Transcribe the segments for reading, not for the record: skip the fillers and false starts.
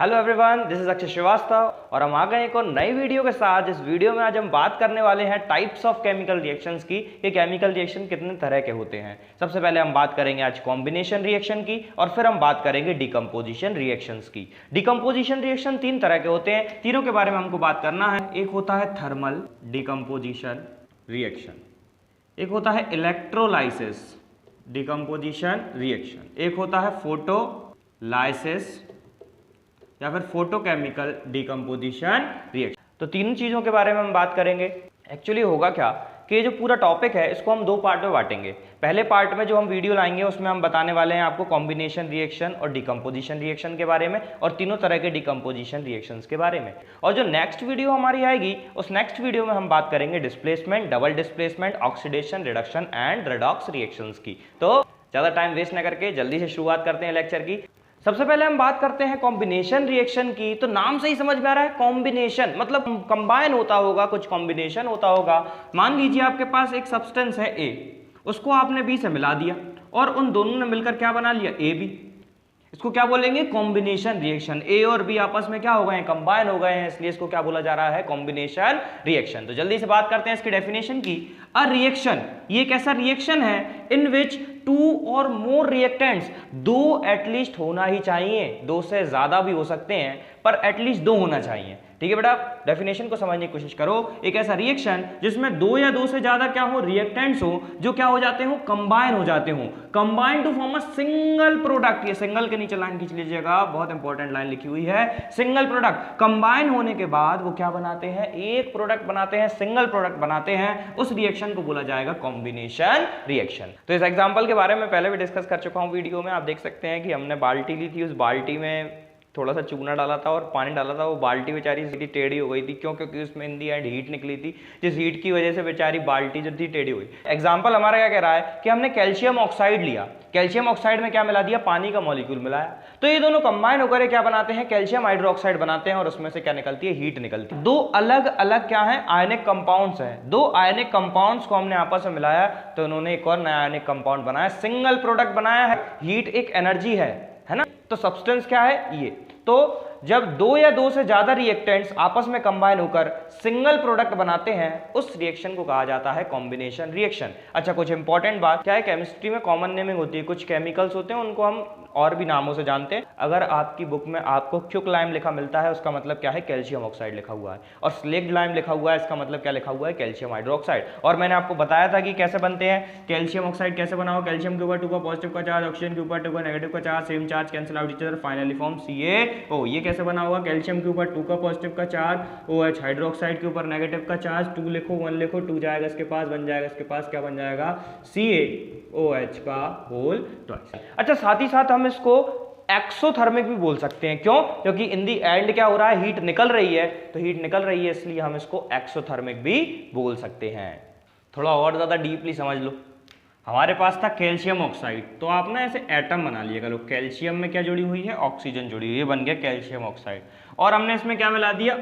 Hello everyone, this is Akshay Srivastava और हम आ गए एक और नई वीडियो के साथ। इस वीडियो में आज हम बात करने वाले हैं टाइप्स ऑफ केमिकल रिएक्शंस की। ये केमिकल रिएक्शन कितने तरह के होते हैं। सबसे पहले हम बात करेंगे आज कॉम्बिनेशन रिएक्शन की और फिर हम बात करेंगे डिकम्पोजिशन रिएक्शंस की। डिकम्पोजिशन रिएक्शन तीन तरह के होते हैं, तीनों के बारे में हमको बात करना है। एक होता है थर्मल डिकम्पोजिशन रिएक्शन, एक होता है इलेक्ट्रोलाइसिस डिकम्पोजिशन रिएक्शन, एक होता है फोटोलाइसिस या फिर फोटोकेमिकल डिकम्पोजिशन रिएक्शन। तो तीनों चीजों के बारे में हम बात करेंगे। एक्चुअली होगा क्या कि ये जो पूरा टॉपिक है इसको हम दो पार्ट में बांटेंगे। पहले पार्ट में जो हम वीडियो लाएंगे उसमें हम बताने वाले हैं आपको कॉम्बिनेशन रिएक्शन और डिकम्पोजिशन रिएक्शन के बारे में और तीनों तरह के डिकम्पोजिशन रिएक्शंस के बारे में। और जो नेक्स्ट वीडियो हमारी आएगी उस नेक्स्ट वीडियो में हम बात करेंगे displacement, double displacement, oxidation, reduction and redox reactions की। तो ज्यादा टाइम वेस्ट न करके जल्दी से शुरुआत करते हैं लेक्चर की। सबसे पहले हम बात करते हैं कॉम्बिनेशन रिएक्शन की। तो नाम से ही समझ में आ रहा है कॉम्बिनेशन मतलब कंबाइन होता होगा, कुछ कॉम्बिनेशन होता होगा। मान लीजिए आपके पास एक सब्सटेंस है ए, उसको आपने बी से मिला दिया और उन दोनों ने मिलकर क्या बना लिया, ए बी। इसको क्या बोलेंगे, कॉम्बिनेशन रिएक्शन। ए और बी आपस में क्या हो गए हैं, कंबाइन हो गए हैं, इसलिए इसको क्या बोला जा रहा है, कॉम्बिनेशन रिएक्शन। तो जल्दी से बात करते हैं इसकी डेफिनेशन की। अ रिएक्शन, ये एक ऐसा रिएक्शन है इन विच टू और मोर रिएक्टेंट्स, दो एटलीस्ट होना ही चाहिए, दो से ज्यादा भी हो सकते हैं पर एटलीस्ट दो होना चाहिए। ठीक है बेटा, डेफिनेशन को समझने की कोशिश करो। एक ऐसा रिएक्शन जिसमें दो या दो से ज्यादा क्या हो, रिएक्टेंट्स हो, जो क्या हो जाते हो, कंबाइन हो जाते हो, combine to form a single product. ये सिंगल के नीचे लाइन खींच लीजिएगा, बहुत इंपॉर्टेंट लाइन लिखी हुई है, सिंगल प्रोडक्ट। कंबाइन होने के बाद वो क्या बनाते हैं, एक प्रोडक्ट बनाते हैं, सिंगल प्रोडक्ट बनाते हैं। उस रिएक्शन को बोला जाएगा कॉम्बिनेशन रिएक्शन। तो इस एग्जांपल के बारे में पहले भी डिस्कस कर चुका हूं वीडियो में। आप देख सकते हैं कि हमने बाल्टी ली थी, उस बाल्टी में थोड़ा सा चूना डाला था और पानी डाला था। वो बाल्टी बेचारी सीधी टेढ़ी हो गई थी। क्यों? क्योंकि उसमें इन दी एंड हीट निकली थी, जिस हीट की वजह से बेचारी बाल्टी जो थी टेढ़ी हुई। एग्जांपल हमारा क्या कह रहा है कि हमने कैल्शियम ऑक्साइड लिया, कैल्शियम ऑक्साइड में क्या मिला दिया, पानी का मॉलिक्यूल मिलाया, तो ये दोनों कंबाइन होकर क्या बनाते हैं, कैल्शियम हाइड्रोक्साइड बनाते हैं और उसमें से क्या निकलती है, हीट निकलती है। दो अलग अलग क्या है, आयनिक कंपाउंड्स हैं। दो आयनिक कंपाउंड्स को हमने आपस में मिलाया तो उन्होंने एक और नया आयनिक कंपाउंड बनाया, सिंगल प्रोडक्ट बनाया है। हीट एक एनर्जी है ना। तो सब्सटेंस क्या है ये। तो जब दो या दो से ज्यादा रिएक्टेंट्स आपस में कंबाइन होकर सिंगल प्रोडक्ट बनाते हैं उस रिएक्शन को कहा जाता है कॉम्बिनेशन रिएक्शन। अच्छा, कुछ इंपॉर्टेंट बात क्या है, केमिस्ट्री में कॉमन नेमिंग होती है। कुछ केमिकल्स होते हैं उनको हम और भी नामों से जानते हैं। अगर आपकी बुक में आपको क्विकलाइम लिखा मिलता है उसका मतलब क्या है, कैल्शियम ऑक्साइड लिखा हुआ है, और स्लेक्ड लाइम लिखा हुआ है इसका मतलब क्या लिखा हुआ है, कैल्शियम हाइड्रोक्साइड। और मैंने आपको बताया था कि कैसे बनते हैं कैल्शियम ऑक्साइड, कैसे बना हो, कैल्शियम के ऊपर 2 का पॉजिटिव का चार्ज, ऑक्सीजन के ऊपर 2 का नेगेटिव का charge, same charge cancel out each other, finally form CaO। ये कैसे बना होगा, कैल्शियम के ऊपर 2 का पॉजिटिव का चार्ज, OH, हाइड्रोक्साइड के ऊपर नेगेटिव का चार्ज, 2 लिखो 1 लिखो, 2 जाएगा इसके पास, बन जाएगा इसके पास, क्या बन जाएगा, CaOH का होल ट्वाइस। अच्छा, साथ ही साथ हम इसको एक्सोथर्मिक भी बोल सकते हैं। क्यों? क्योंकि इन दी एंड क्या हो रहा है, हीट निकल रही है, तो हीट निकल रही है इसलिए हम इसको एक्सोथर्मिक भी बोल सकते हैं। थोड़ा और ज्यादा डीपली समझ लो। हमारे पास था कैल्शियम ऑक्साइड, तो आप ना ऐसे एटम बना लिएगा लो। कैल्शियम में क्या जुड़ी हुई है, ऑक्सीजन जुड़ी हुई है, बन गया कैल्शियम ऑक्साइड। और हमने इसमें क्या मिला दिया,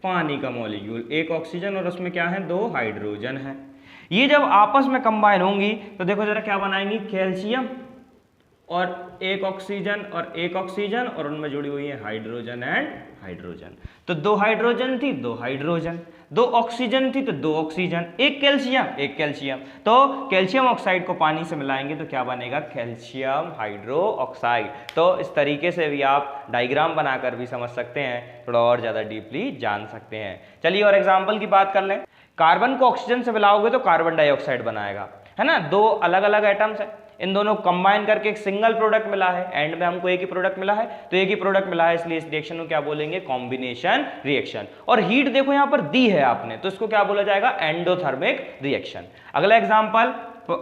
पानी का मॉलिक्यूल, एक ऑक्सीजन और उसमें क्या है, 2 हाइड्रोजन है। ये जब आपस में कंबाइन होंगी तो देखो जरा क्या बनाएंगी, कैल्शियम और एक ऑक्सीजन और एक ऑक्सीजन और उनमें जुड़ी हुई है हाइड्रोजन एंड हाइड्रोजन। तो 2 हाइड्रोजन थी, 2 हाइड्रोजन, 2 ऑक्सीजन थी तो 2 ऑक्सीजन, एक कैल्शियम एक कैल्शियम। तो कैल्शियम ऑक्साइड को पानी से मिलाएंगे तो क्या बनेगा, कैल्शियम हाइड्रो ऑक्साइड। तो इस तरीके से भी आप डायग्राम बनाकर भी समझ सकते हैं, थोड़ा और ज्यादा डीपली जान सकते हैं। चलिए और एग्जाम्पल की बात कर लें। कार्बन को ऑक्सीजन से मिलाओगे तो कार्बन डाइऑक्साइड बनाएगा, है ना। 2 अलग अलग एटम्स है, इन दोनों कंबाइन करके एक सिंगल प्रोडक्ट मिला है, एंड में हमको एक ही प्रोडक्ट मिला है, तो एक ही प्रोडक्ट मिला है इसलिए इस रिएक्शन को क्या बोलेंगे, कॉम्बिनेशन रिएक्शन। और हीट देखो यहां पर दी है आपने, तो इसको क्या बोला जाएगा, एंडोथर्मिक रिएक्शन। अगला एग्जांपल,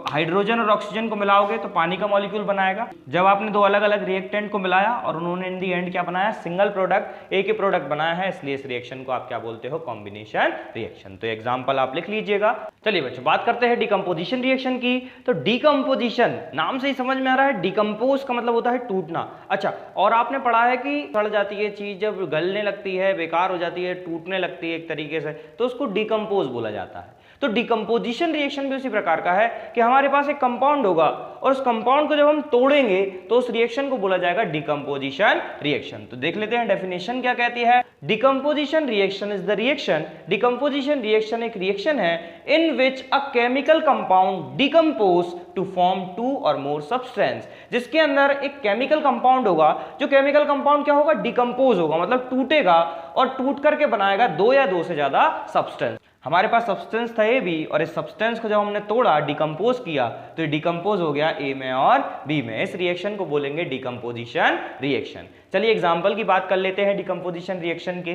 हाइड्रोजन और ऑक्सीजन को मिलाओगे तो पानी का मॉलिक्यूल बनाएगा। जब आपने 2 अलग अलग रिएक्टेंट को मिलाया और उन्होंने इन दी एंड क्या बनाया, सिंगल प्रोडक्ट, एक ही प्रोडक्ट बनाया है, इसलिए इस रिएक्शन को आप क्या बोलते हो, कॉम्बिनेशन रिएक्शन। तो एग्जांपल आप लिख लीजिएगा। चलिए बच्चों बात करते हैं डिकम्पोजिशन रिएक्शन की। तो डिकम्पोजिशन नाम से ही समझ में आ रहा है, डिकम्पोज का मतलब होता है टूटना। अच्छा, और आपने पढ़ा है कि सड़ जाती है चीज, जब गलने लगती है, बेकार हो जाती है, टूटने लगती है एक तरीके से, तो उसको डिकम्पोज बोला जाता है। तो डिकम्पोजिशन रिएक्शन भी उसी प्रकार का है कि हमारे पास एक कंपाउंड होगा और उस कंपाउंड को जब हम तोड़ेंगे तो उस रिएक्शन को बोला जाएगा डिकम्पोजिशन रिएक्शन। तो देख लेते हैं डेफिनेशन क्या कहती है। Decomposition reaction is the reaction, decomposition reaction एक रिएक्शन है in which a chemical compound decompose to form two और मोर सब्सटेंस, जिसके अंदर एक केमिकल कंपाउंड होगा, जो केमिकल कंपाउंड क्या होगा, डिकम्पोज होगा, मतलब टूटेगा और टूट करके बनाएगा दो या दो से ज्यादा सब्सटेंस। हमारे पास सब्सटेंस था ए बी और इस सब्सटेंस को जब हमने तोड़ा, डिकम्पोज किया, तो ये डिकम्पोज हो गया ए में और बी में। इस रिएक्शन को बोलेंगे डिकम्पोजिशन रिएक्शन। चलिए एग्जांपल की बात कर लेते हैं डिकम्पोजिशन रिएक्शन के।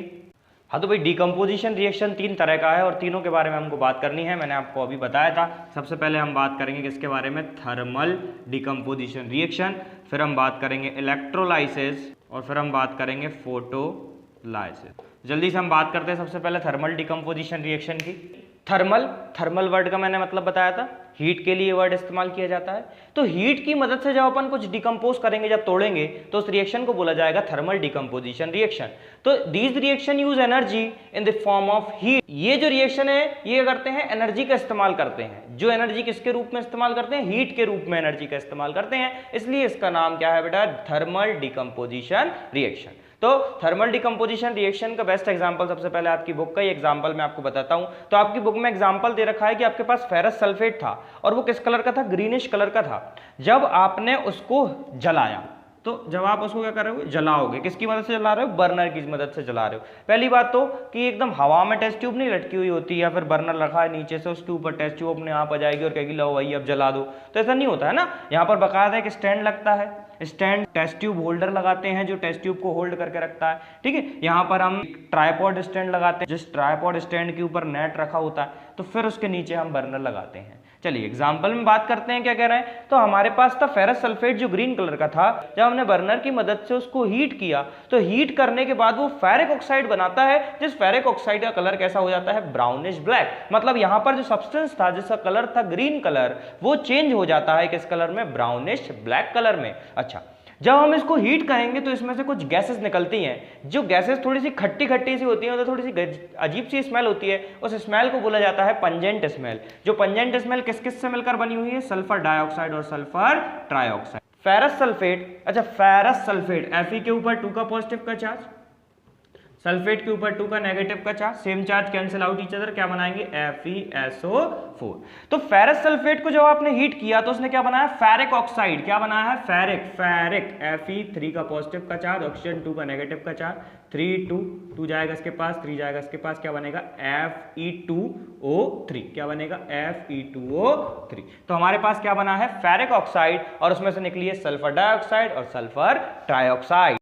हाँ तो भाई डिकम्पोजिशन रिएक्शन तीन तरह का है और तीनों के बारे में हमको बात करनी है, मैंने आपको अभी बताया था। सबसे पहले हम बात करेंगे किसके बारे में, थर्मल डिकम्पोजिशन रिएक्शन, फिर हम बात करेंगे इलेक्ट्रोलाइसिस और फिर हम बात करेंगे फोटोलाइसिस। जल्दी से हम बात करते हैं सबसे पहले थर्मल डिकम्पोजिशन रिएक्शन की। थर्मल वर्ड का मैंने मतलब बताया था, हीट के लिए वर्ड इस्तेमाल किया जाता है। तो हीट की मदद से जब अपन कुछ डिकम्पोज करेंगे, जब तोड़ेंगे, तो उस रिएक्शन को बोला जाएगा थर्मल डिकम्पोजिशन रिएक्शन। तो these reaction use energy in the form of heat. ये जो रिएक्शन है ये करते हैं एनर्जी का इस्तेमाल करते हैं। जो एनर्जी किसके रूप में इस्तेमाल करते हैं, हीट के रूप में एनर्जी का इस्तेमाल करते हैं, इसलिए इसका नाम क्या है बेटा, थर्मल डिकम्पोजिशन रिएक्शन। तो थर्मल डिकम्पोजिशन रिएक्शन का बेस्ट एग्जांपल सबसे पहले आपकी बुक का ही एग्जांपल मैं आपको बताता हूं। तो आपकी बुक में एग्जांपल दे रखा है कि आपके पास फेरस सल्फेट था और वो किस कलर का था, ग्रीनिश कलर का था। जब आपने उसको जलाया, तो जब आप उसको क्या कर रहे हो, जलाओगे, किसकी मदद से जला रहे हो, बर्नर की मदद से जला रहे हो। पहली बात तो कि एकदम हवा में टेस्ट ट्यूब नहीं लटकी हुई होती या फिर बर्नर रखा है नीचे से, उसके ऊपर टेस्ट ट्यूब अपने आप आ जाएगी और कहेगी लो भाई अब जला दो, तो ऐसा नहीं होता है ना। यहाँ पर बकायदा एक स्टैंड लगता है, स्टैंड टेस्ट ट्यूब होल्डर लगाते हैं जो टेस्ट ट्यूब को होल्ड करके रखता है, ठीक है। यहाँ पर हम ट्राइपॉड स्टैंड लगाते हैं, जिस ट्राइपॉड स्टैंड के ऊपर नेट रखा होता है, तो फिर उसके नीचे हम बर्नर लगाते हैं। चलिए एग्जाम्पल में बात करते हैं क्या कह रहे हैं। तो हमारे पास था फेरस सल्फेट जो ग्रीन कलर का था। जब हमने बर्नर की मदद से उसको हीट किया, तो हीट करने के बाद वो फेरिक ऑक्साइड बनाता है, जिस फेरिक ऑक्साइड का कलर कैसा हो जाता है, ब्राउनिश ब्लैक। मतलब यहाँ पर जो सब्सटेंस था जिसका कलर था ग्रीन कलर, वो चेंज हो जाता है किस कलर में, ब्राउनिश ब्लैक कलर में। अच्छा, जब हम इसको हीट करेंगे तो इसमें से कुछ गैसेस निकलती हैं, जो गैसेस थोड़ी सी खट्टी खट्टी सी होती हैं, तो थोड़ी सी अजीब सी स्मेल होती है। उस स्मेल को बोला जाता है पंजेंट स्मेल। जो पंजेंट स्मेल किस किस से मिलकर बनी हुई है, सल्फर डाइऑक्साइड और सल्फर ट्राइऑक्साइड। फेरस सल्फेट, अच्छा फेरस सल्फेट Fe के ऊपर 2 का पॉजिटिव का चार्ज, सल्फेट के ऊपर 2 का नेगेटिव का charge, same charge cancel out each other, क्या बनाएंगे, FeSO4। तो फेरस सल्फेट को जब आपने हीट किया तो उसने क्या बनाया, फेरिक ऑक्साइड। क्या बनाया है, फेरिक Fe3 का पॉजिटिव का चार्ज, ऑक्सीजन 2 का नेगेटिव का चार्ज, 3 2 जाएगा इसके पास, 3 जाएगा इसके पास, क्या बनेगा, Fe2O3। क्या बनेगा, Fe2O3। तो हमारे पास क्या बना है, फेरिक ऑक्साइड, और उसमें से निकली है सल्फर डाइऑक्साइड और सल्फर ट्राइऑक्साइड।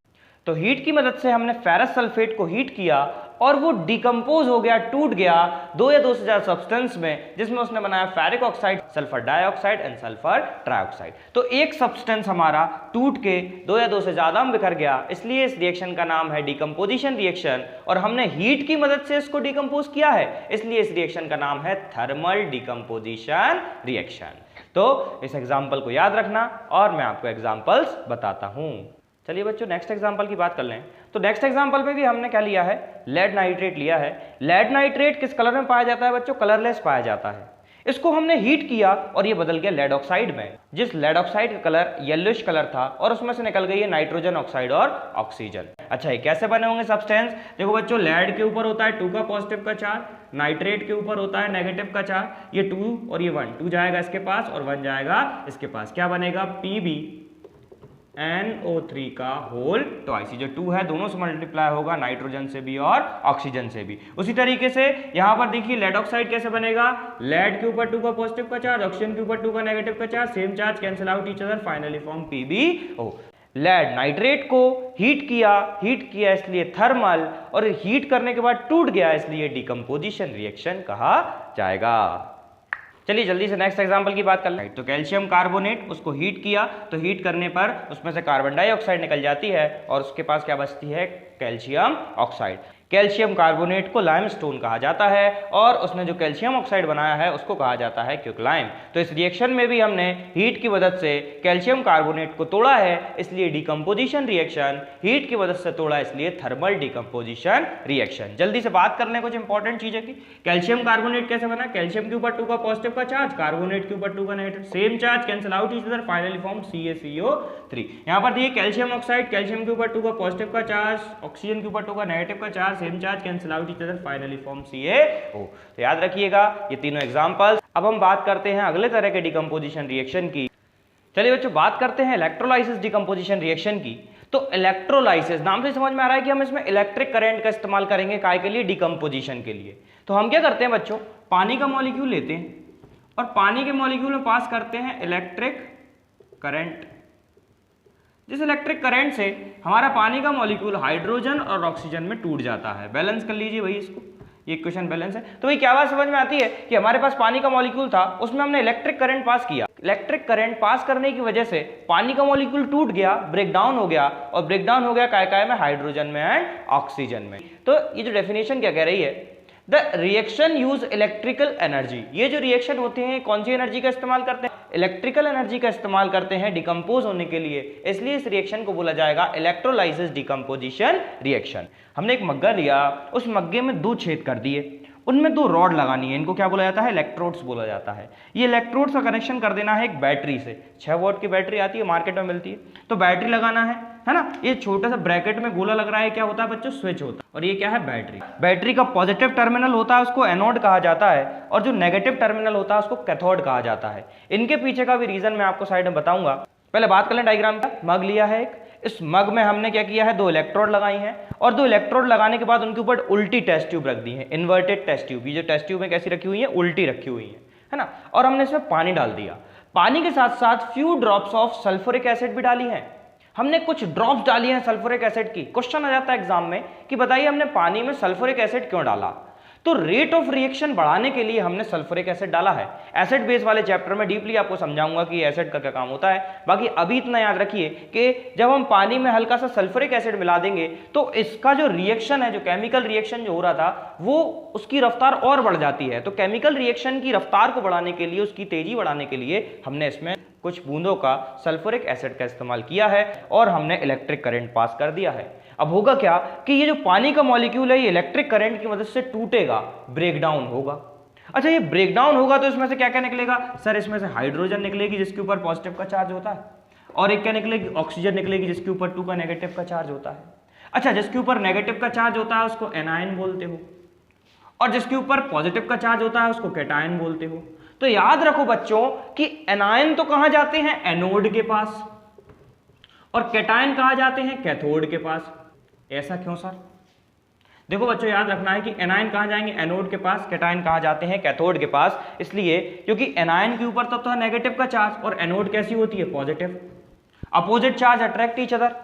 तो हीट की मदद से हमने फेरस सल्फेट को हीट किया और वो डिकम्पोज हो गया, टूट गया दो या दो से ज्यादा सब्सटेंस में, जिसमें उसने बनाया ferric oxide, sulphur dioxide and sulphur trioxide. तो एक सब्सटेंस हमारा टूट के दो या दो से ज्यादा में बिखर गया, इसलिए इस रिएक्शन का नाम है डिकम्पोजिशन रिएक्शन। और हमने हीट की मदद से इसको डिकम्पोज किया है, इसलिए इस रिएक्शन का नाम है थर्मल डिकम्पोजिशन रिएक्शन। तो इस एग्जाम्पल को याद रखना और मैं आपको एग्जाम्पल्स बताता हूं। चलिए बच्चों नेक्स्ट एग्जांपल की बात कर लें। तो नेक्स्ट एग्जांपल पे भी हमने क्या लिया है, लेड नाइट्रेट लिया है। लेड नाइट्रेट किस कलर में पाया जाता है बच्चों, कलरलेस पाया जाता है। इसको हमने हीट किया और ये बदल गया लेड ऑक्साइड में। जिस लेड ऑक्साइड का कलर येलोइश कलर था और उसमें से निकल गई है नाइट्रोजन ऑक्साइड और ऑक्सीजन। अच्छा ये कैसे बने होंगे सब्सटेंस, देखो बच्चों लेड के ऊपर होता है 2 का पॉजिटिव का चार्ज, नाइट्रेट के ऊपर होता है नेगेटिव का चार्ज, ये 2 और ये 1, 2 जाएगा इसके पास और 1 जाएगा इसके पास, क्या बनेगा, PbNO3 का होल ट्वाइस। जो 2 है दोनों से मल्टीप्लाई होगा, नाइट्रोजन से भी और ऑक्सीजन से भी। उसी तरीके से यहां पर देखिए लेड ऑक्साइड कैसे बनेगा, लेड के ऊपर 2 का पॉजिटिव का चार्ज, ऑक्सीजन के ऊपर 2 का नेगेटिव का charge, same charge cancel out each other, finally form PbO। Lead nitrate को हीट किया इसलिए थर्मल, और हीट करने के बाद टूट गया इसलिए डिकम्पोजिशन रिएक्शन कहा जाएगा। चलिए जल्दी से नेक्स्ट एग्जांपल की बात कर लें। तो कैल्शियम कार्बोनेट, उसको हीट किया तो हीट करने पर उसमें से कार्बन डाइऑक्साइड निकल जाती है और उसके पास क्या बचती है, कैल्शियम ऑक्साइड। कैल्शियम कार्बोनेट को लाइमस्टोन कहा जाता है और उसने जो कैल्शियम ऑक्साइड बनाया है उसको कहा जाता है क्विकलाइम। तो इस रिएक्शन में भी हमने हीट की मदद से कैल्शियम कार्बोनेट को तोड़ा है, इसलिए डिकम्पोजिशन रिएक्शन, हीट की मदद से तोड़ा इसलिए थर्मल डिकम्पोजिशन रिएक्शन। जल्दी से बात कर लें कुछ इंपॉर्टेंट चीजें की। कैल्शियम कार्बोनेट कैसे बना? कैल्शियम के ऊपर 2 का पॉजिटिव का चार्ज, कार्बोनेट के ऊपर 2 का negative, same charge cancel out each other, finally form CaCO3। यहाँ पर देखिए कैल्शियम ऑक्साइड, कैल्शियम के ऊपर 2 का पॉजिटिव का चार्ज, ऑक्सीजन के ऊपर 2 का नेगेटिव का charge, same charge cancel out each other, finally form CaO। तो याद रखिएगा ये तीनों एग्जांपल्स। अब हम बात करते हैं अगले तरह के डिकम्पोजिशन रिएक्शन की। चलिए बच्चों बात करते हैं इलेक्ट्रोलाइसिस डिकम्पोजिशन रिएक्शन की। तो इलेक्ट्रोलाइसिस नाम से समझ में आ रहा है कि हम इसमें इलेक्ट्रिक करंट का इस्तेमाल करेंगे काय के लिए? डिकम्पोजिशन के लिए। तो हम क्या करते हैं बच्चों, पानी का मॉलिक्यूल लेते हैं और पानी के मॉलिक्यूल में पास करते हैं इलेक्ट्रिक करंट। जिस इलेक्ट्रिक करंट से हमारा पानी का मॉलिक्यूल हाइड्रोजन और ऑक्सीजन में टूट जाता है। बैलेंस कर लीजिए भाई इसको, ये इक्वेशन बैलेंस है। तो भाई क्या बात समझ में आती है कि हमारे पास पानी का मॉलिक्यूल था, उसमें हमने इलेक्ट्रिक करंट पास किया। इलेक्ट्रिक करंट पास करने की वजह से पानी का मॉलिक्यूल टूट गया, ब्रेक डाउन हो गया, और ब्रेक डाउन हो गया काय में? हाइड्रोजन में एंड ऑक्सीजन में। तो ये जो डेफिनेशन क्या कह रही है, the reaction use electrical energy. ये जो रिएक्शन होते हैं कौन सी एनर्जी का इस्तेमाल करते हैं? इलेक्ट्रिकल एनर्जी का इस्तेमाल करते हैं डिकम्पोज होने के लिए, इसलिए इस रिएक्शन को बोला जाएगा इलेक्ट्रोलाइसिस डिकम्पोजिशन रिएक्शन। हमने एक मग्गा लिया, उस मग्गे में 2 छेद कर दिए, उनमें 2 रॉड लगानी है, इनको क्या बोला जाता है? इलेक्ट्रोड्स बोला जाता है। ये इलेक्ट्रोड्स का कनेक्शन कर देना है एक बैटरी से। 6 वोल्ट की बैटरी आती है, मार्केट में मिलती है, तो बैटरी लगाना है ना। ये छोटा सा ब्रैकेट में गोला लग रहा है, क्या होता है बच्चों? स्विच होता है। और ये क्या है? बैटरी। बैटरी का पॉजिटिव टर्मिनल होता है उसको एनोड कहा जाता है, और जो नेगेटिव टर्मिनल होता है उसको कैथोड कहा जाता है। इनके पीछे का भी रीजन मैं आपको साइड में बताऊंगा। पहले बात कर लें डायग्राम का। मग लिया है एक, इस मग में हमने क्या किया है? 2 इलेक्ट्रोड लगाई हैं, और 2 इलेक्ट्रोड लगाने के बाद उनके ऊपर उल्टी टेस्ट ट्यूब रख दी है, इन्वर्टेड टेस्ट ट्यूब। ये जो टेस्ट ट्यूब है कैसी रखी हुई है? उल्टी रखी हुई है ना। और हमने इसमें पानी डाल दिया। पानी के साथ साथ few drops of sulphuric acid भी डाली है। हमने कुछ ड्रॉप्स डाली हैं सल्फ्यूरिक एसिड की। क्वेश्चन आ जाता है एग्जाम में कि बताइए हमने पानी में सल्फ्यूरिक एसिड क्यों डाला? तो रेट ऑफ रिएक्शन बढ़ाने के लिए हमने सल्फ्यूरिक एसिड डाला है। एसिड बेस वाले चैप्टर में डीपली आपको समझाऊंगा कि एसिड का क्या काम होता है। बाकी अभी इतना याद रखिए कि जब हम पानी में हल्का सा सल्फ्यूरिक एसिड मिला देंगे तो इसका जो रिएक्शन है, जो केमिकल रिएक्शन जो हो रहा था, वो उसकी रफ्तार और बढ़ जाती है। तो केमिकल रिएक्शन की रफ्तार को बढ़ाने के लिए, उसकी तेजी बढ़ाने के लिए हमने इसमें कुछ बूंदों का सल्फ्यूरिक एसिड का इस्तेमाल किया है और हमने इलेक्ट्रिक करंट पास कर दिया है। अब होगा क्या कि ये जो पानी का मॉलिक्यूल है ये इलेक्ट्रिक करंट की मदद से टूटेगा, ब्रेक डाउन होगा। अच्छा, ये ब्रेक डाउन होगा तो इसमें से क्या क्या निकलेगा? सर इसमें से हाइड्रोजन निकलेगी जिसके ऊपर पॉजिटिव का चार्ज होता है, और एक क्या निकलेगी? ऑक्सीजन निकलेगी जिसके ऊपर 2 का नेगेटिव का चार्ज होता है। अच्छा, जिसके ऊपर नेगेटिव का चार्ज होता है उसको एनायन बोलते हो, और जिसके ऊपर पॉजिटिव का चार्ज होता है उसको कैटायन बोलते हो। तो याद रखो बच्चों कि एनायन तो कहां जाते हैं? एनोड के पास, और कैटायन कहां जाते हैं? कैथोड के पास। ऐसा क्यों सर? देखो बच्चों याद रखना है कि एनायन कहां जाएंगे? एनोड के पास। कैटायन कहां जाते हैं? कैथोड के पास। इसलिए क्योंकि एनायन के ऊपर तो नेगेटिव का चार्ज, और एनोड कैसी होती है? Positive. Opposite charge attract each other.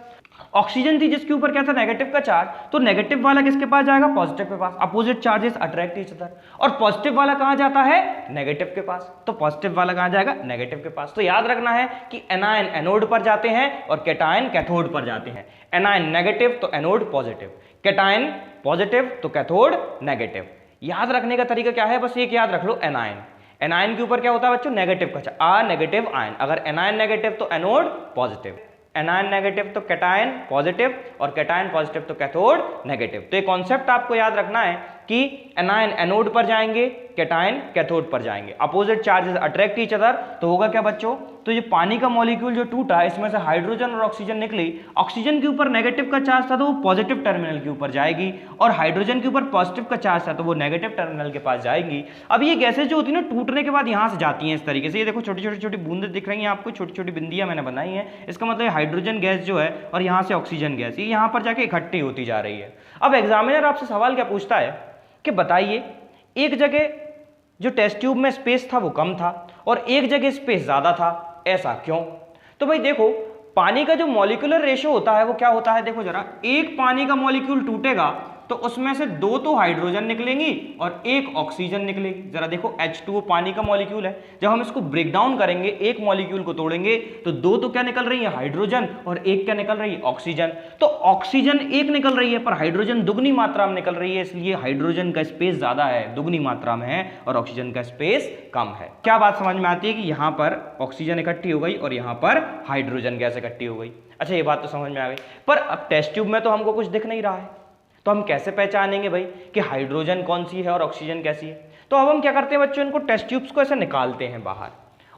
Oxygen थी जिसके ऊपर क्या था? नेगेटिव का चार्ज, तो नेगेटिव वाला किसके पास जाएगा? पॉजिटिव के पास। Opposite charges attract each other. और पॉजिटिव वाला कहां जाता है? नेगेटिव के पास। तो पॉजिटिव वाला कहां जाएगा? नेगेटिव के पास। तो याद रखना है कि एनायन एनोड पर जाते हैं और कैटायन कैथोड पर जाते हैं। एनायन नेगेटिव तो एनोड पॉजिटिव, कैटायन पॉजिटिव तो कैथोड नेगेटिव। याद रखने का तरीका क्या है? बस एक याद रख लो, एनायन। एनायन के ऊपर क्या होता है बच्चों? नेगेटिव का चार्ज, आ नेगेटिव आयन। अगर एनायन नेगेटिव तो एनोड पॉजिटिव, एनायन नेगेटिव तो कैटायन पॉजिटिव, और कैटायन पॉजिटिव तो कैथोड नेगेटिव। तो ये कॉन्सेप्ट आपको याद रखना है कि एनायन एनोड पर जाएंगे, कैटायन कैथोड पर जाएंगे। Opposite charges attract each other. तो होगा क्या बच्चों? तो ये पानी का मॉलिक्यूल जो टूटा, इसमें से हाइड्रोजन और ऑक्सीजन निकली। ऑक्सीजन के ऊपर नेगेटिव का चार्ज था तो वो पॉजिटिव टर्मिनल के ऊपर जाएगी, और हाइड्रोजन के ऊपर पॉजिटिव का चार्ज था तो वो नेगेटिव टर्मिनल के पास जाएगी। अब ये गैसेज जो होती है ना, टूटने के बाद यहाँ से जाती हैं इस तरीके से। ये देखो छोटी छोटी छोटी बूंदें दिख रही हैं आपको, छोटी छोटी बिंदियां मैंने बनाई हैं। इसका मतलब हाइड्रोजन गैस जो है और यहाँ से ऑक्सीजन गैस, ये यहाँ पर जाके इकट्ठी होती जा रही है। अब एग्जामिनर आपसे सवाल क्या पूछता है कि बताइए एक जगह जो टेस्ट ट्यूब में स्पेस था वो कम था और एक जगह स्पेस ज्यादा था, ऐसा क्यों? तो भाई देखो, पानी का जो मॉलिक्यूलर रेशियो होता है वो क्या होता है? देखो जरा, एक पानी का मॉलिक्यूल टूटेगा तो उसमें से 2 तो हाइड्रोजन निकलेंगी और 1 ऑक्सीजन निकलेगी। जरा देखो H2O पानी का मॉलिक्यूल है, जब हम इसको ब्रेक डाउन करेंगे, एक मॉलिक्यूल को तोड़ेंगे तो 2 तो क्या निकल रही है, हाइड्रोजन, और 1 क्या निकल रही है, ऑक्सीजन। तो ऑक्सीजन 1 निकल रही है पर हाइड्रोजन दुगनी मात्रा में निकल रही है, इसलिए हाइड्रोजन का स्पेस ज्यादा है, दुगनी मात्रा में है, और ऑक्सीजन का स्पेस कम है। क्या बात समझ में आती है कि यहां पर ऑक्सीजन इकट्ठी हो गई और यहां पर हाइड्रोजन गैस इकट्ठी हो गई। अच्छा, ये बात तो समझ में आ गई, पर अब टेस्ट ट्यूब में तो हमको कुछ दिख नहीं रहा है, तो हम कैसे पहचानेंगे भाई कि हाइड्रोजन कौन सी है और ऑक्सीजन कैसी है? तो अब हम क्या करते हैं बच्चों, इनको टेस्ट ट्यूब्स को ऐसे निकालते हैं बाहर,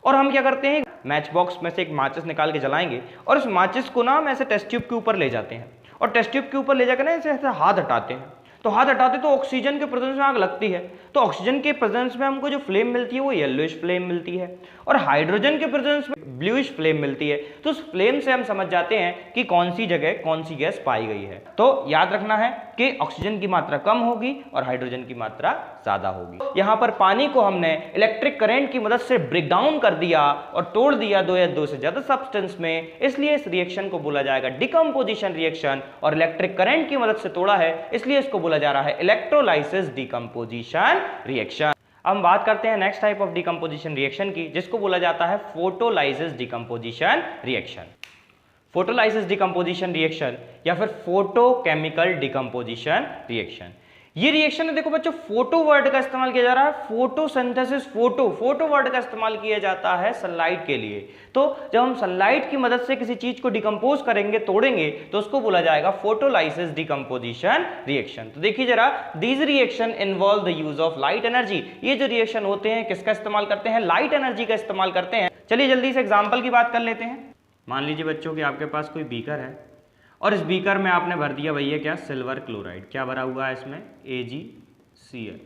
और हम क्या करते हैं, मैच बॉक्स में से एक माचिस निकाल के जलाएंगे और उस माचिस को ना हम ऐसे टेस्ट ट्यूब के ऊपर ले जाते हैं, और टेस्ट ट्यूब के ऊपर ले जाकर ना ऐसे हाथ हटाते हैं। तो हाथ हटाते तो ऑक्सीजन के प्रेजेंस में आग लगती है, तो ऑक्सीजन के प्रेजेंस में हमको जो फ्लेम मिलती है वो येलोइश फ्लेम मिलती है, और हाइड्रोजन के प्रेजेंस में ब्लूइश फ्लेम मिलती है। तो उस फ्लेम से हम समझ जाते हैं कि कौन सी जगह कौन सी गैस पाई गई है। तो याद रखना है कि ऑक्सीजन की मात्रा कम होगी और हाइड्रोजन की मात्रा ज्यादा होगी। यहाँ पर पानी को हमने इलेक्ट्रिक करंट की मदद से ब्रेक डाउन कर दिया और तोड़ दिया 2 या 2 से ज्यादा सब्सटेंस में, इसलिए इस रिएक्शन को बोला जाएगा डिकम्पोजिशन रिएक्शन, और इलेक्ट्रिक करंट की मदद से तोड़ा है इसलिए इसको बोला जा रहा है इलेक्ट्रोलाइसिस डिकम्पोजिशन रिएक्शन। अब हम बात करते हैं next type of decomposition reaction की, जिसको बोला जाता है photolysis decomposition reaction. Photolysis decomposition reaction या फिर फोटोकेमिकल डिकम्पोजिशन रिएक्शन, ये रिएक्शन है, देखो बच्चों, फोटो वर्ड का इस्तेमाल किया जा रहा है, फोटोसिंथेसिस, फोटो वर्ड का इस्तेमाल किया जाता है सनलाइट के लिए। तो जब हम सनलाइट की मदद से किसी चीज को डिकम्पोज करेंगे, तोड़ेंगे, तो उसको बोला जाएगा फोटोलाइसिस डिकम्पोजिशन रिएक्शन। तो देखिए जरा, these reaction involve the use of light energy. ये जो रिएक्शन होते हैं किसका इस्तेमाल करते हैं, लाइट एनर्जी का इस्तेमाल करते हैं। चलिए जल्दी से एग्जाम्पल की बात कर लेते हैं। मान लीजिए बच्चों कि आपके पास कोई बीकर है और इस बीकर में आपने भर दिया भैया क्या, सिल्वर क्लोराइड। क्या भरा हुआ है इसमें, AgCl।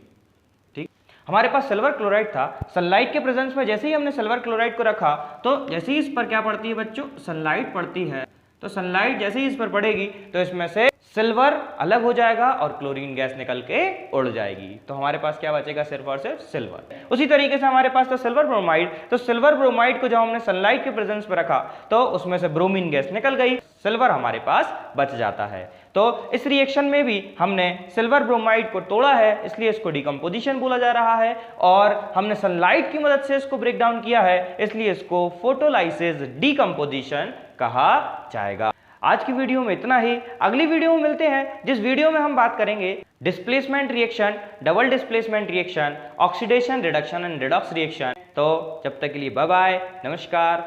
ठीक, हमारे पास सिल्वर क्लोराइड था, सनलाइट के प्रेजेंस में जैसे ही हमने सिल्वर क्लोराइड को रखा तो जैसे ही इस पर क्या पड़ती है बच्चों, सनलाइट पड़ती है, तो सनलाइट जैसे ही इस पर पड़ेगी तो इसमें से सिल्वर अलग हो जाएगा और क्लोरीन गैस निकल के उड़ जाएगी। तो हमारे पास क्या बचेगा, सिर्फ और सिर्फ सिल्वर। उसी तरीके से हमारे पास था सिल्वर ब्रोमाइड, तो सिल्वर ब्रोमाइड को जब हमने सनलाइट के प्रेजेंस में रखा तो उसमें से ब्रोमीन गैस निकल गई, सिल्वर हमारे पास बच जाता है। तो इस रिएक्शन में भी हमने सिल्वर ब्रोमाइड को तोड़ा है, इसलिए इसको डिकम्पोजिशन बोला जा रहा है, और हमने सनलाइट की मदद से इसको ब्रेक डाउन किया है, इसलिए इसको फोटोलाइसिस डिकम्पोजिशन कहा जाएगा। आज की वीडियो में इतना ही, अगली वीडियो में मिलते हैं, जिस वीडियो में हम बात करेंगे displacement reaction, double displacement reaction, oxidation reduction and redox reaction. तो जब तक के लिए बाय बाय, नमस्कार।